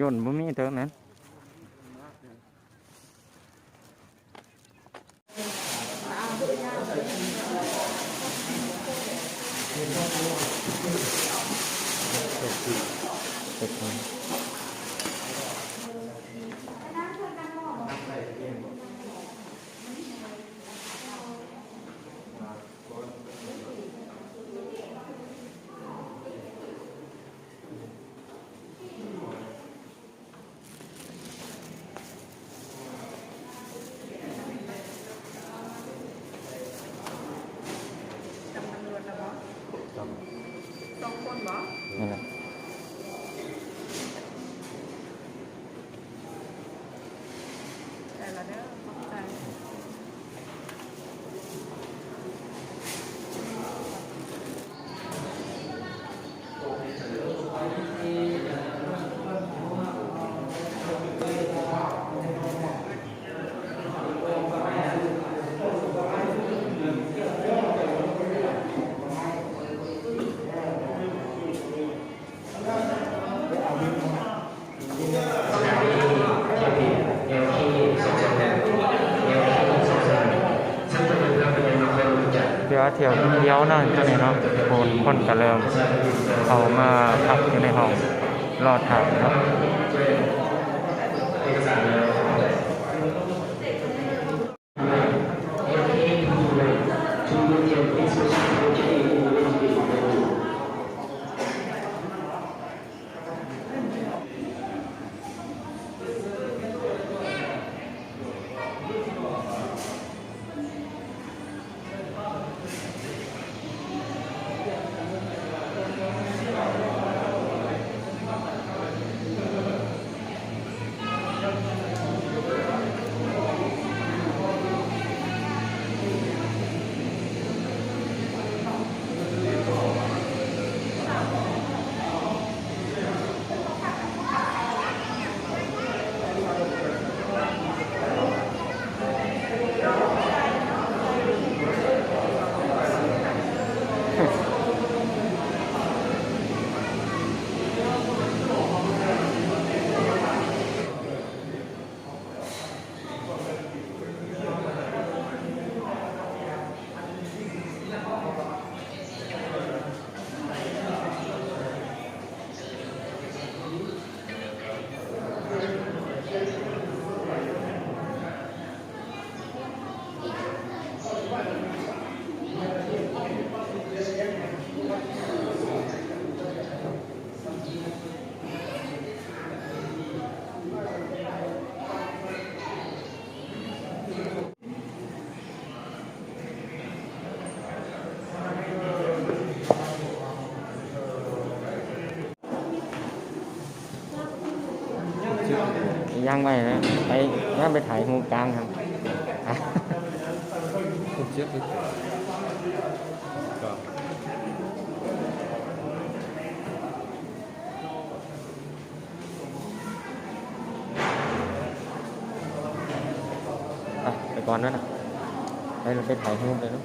ย่นบ่มีเท่านั้นนั่นแหละแต่ละเด้อขอบใจเดี๋ยวเที่ยวเดียวนั่นตัวนี้เนาะคนก็เริ่มเอามาพักอยู่ในห้องรอถามเนาะย่างไปนะไปย่างไปถ่ายหูกลางครับผมเช็คดูไปก่อนนั่นนะไปถ่ายรูปเลยเนาะ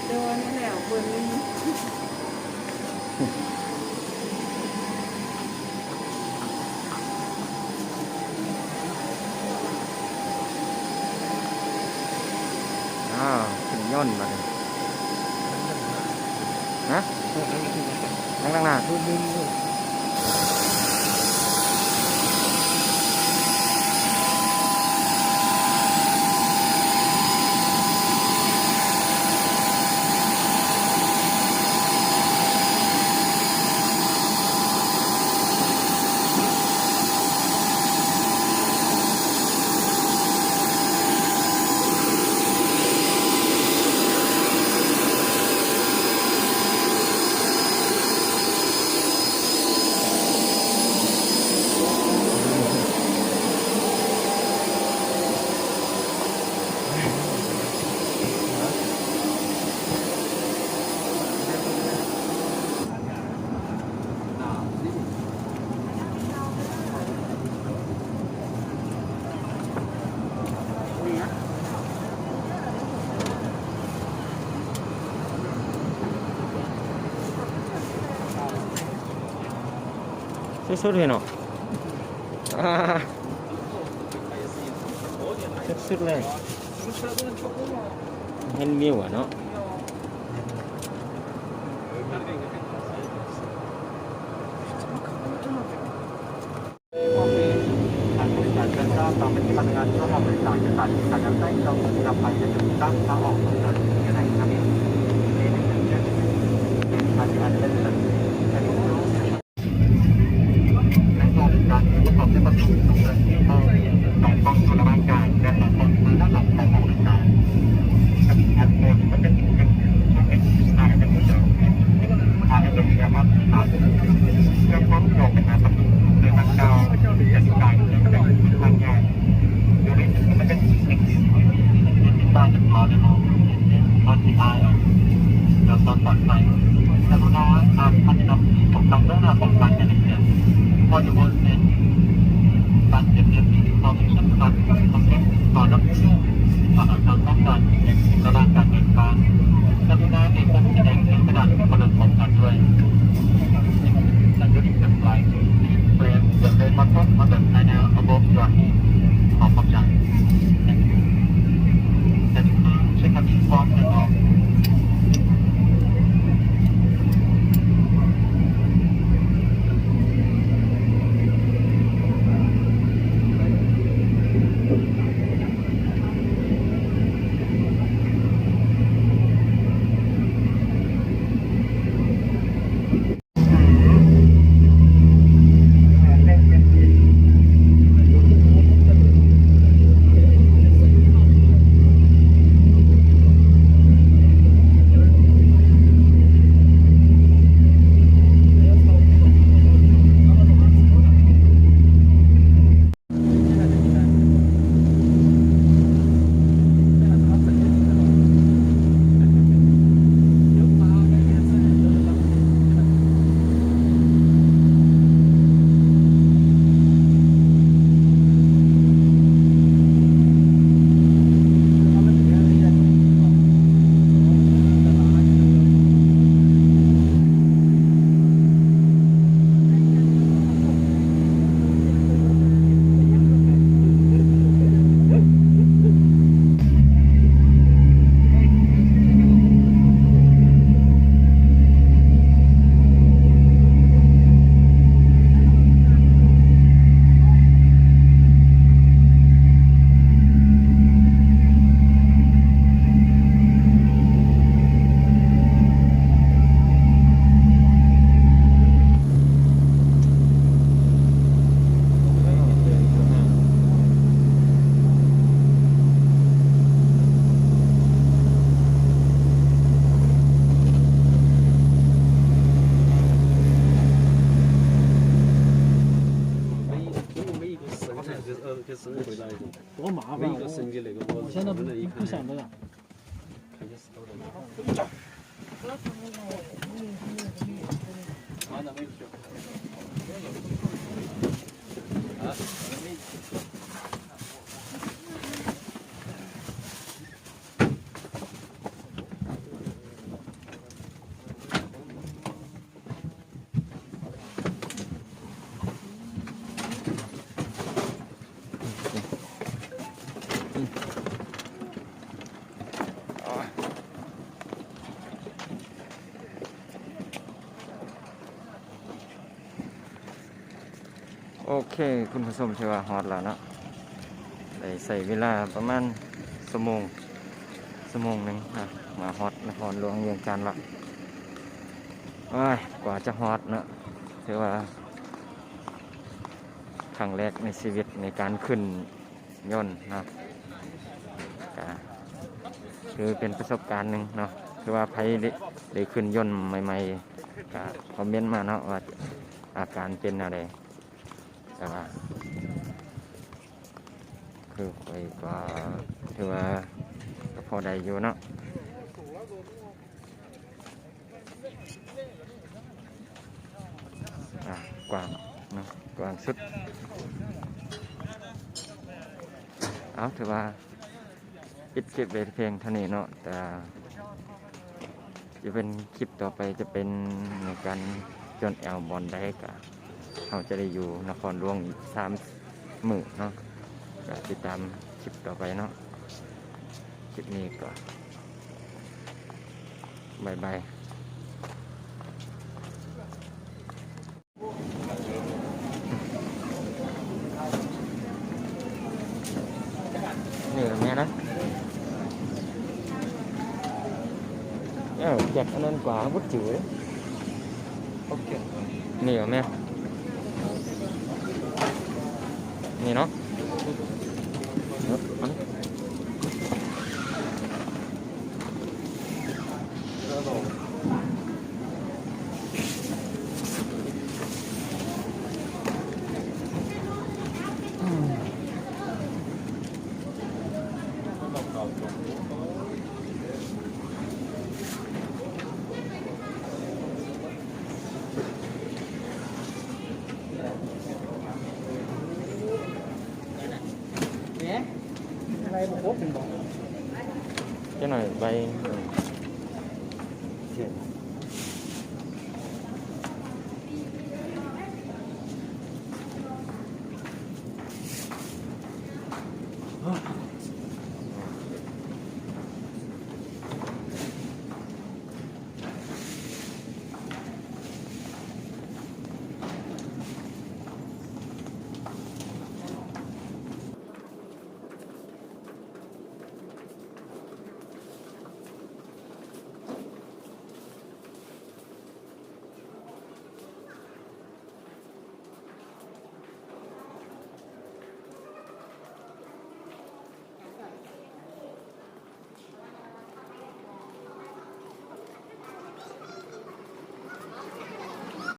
โดนแล้วเบอร์นี้ขึ้นย่นมาเลยนะนั่งหน้า สุดๆเลยเนาะอ่าสุดๆเลยเห็นวิวอ่ะเนาะ 生回来的，多麻烦！每一个升级那个我现在我们一看不想这样。看见石头的。啊，那没去。啊，没去。 โอเคคุณผู้ชมถือว่าฮอตแล้วเนาะได้ใส่เวลาประมาณชั่วโมงหนึ่งนะมาฮอตนครหลวงเวียงจันทร์ละว้ายกว่าจะฮอตเนาะถือว่าครั้งแรกในชีวิตในการขึ้นยนต์นะก็คือเป็นประสบการณ์หนึ่งเนาะคือว่าใครได้ขึ้นยนต์ใหม่ๆก็คอมเมนต์มาเนาะว่าอาการเป็นอะไรแต่ว่าคือไปก็ถือว่าก็พอได้อยู่เนาะกว้างเนาะกว้างสุดเอาถือว่าปิดคลิปไว้เพียงเท่านี้เนาะแต่จะเป็นคลิปต่อไปจะเป็นในการจนแอลบอลได้กับ เราจะได้อยู่นครหลวงอีก3 มื้อเนาะก็ติดตามคลิปต่อไปเนาะคลิปนี้ก็บายบายนี่แม่นะแจกอันนั้นกว่าวุฒิจิ๋วเลย 오케이. นี่เหรอแม่นี่เนาะเอานี่ 네? 하나에 뭐 뽑힌 거? cái này bay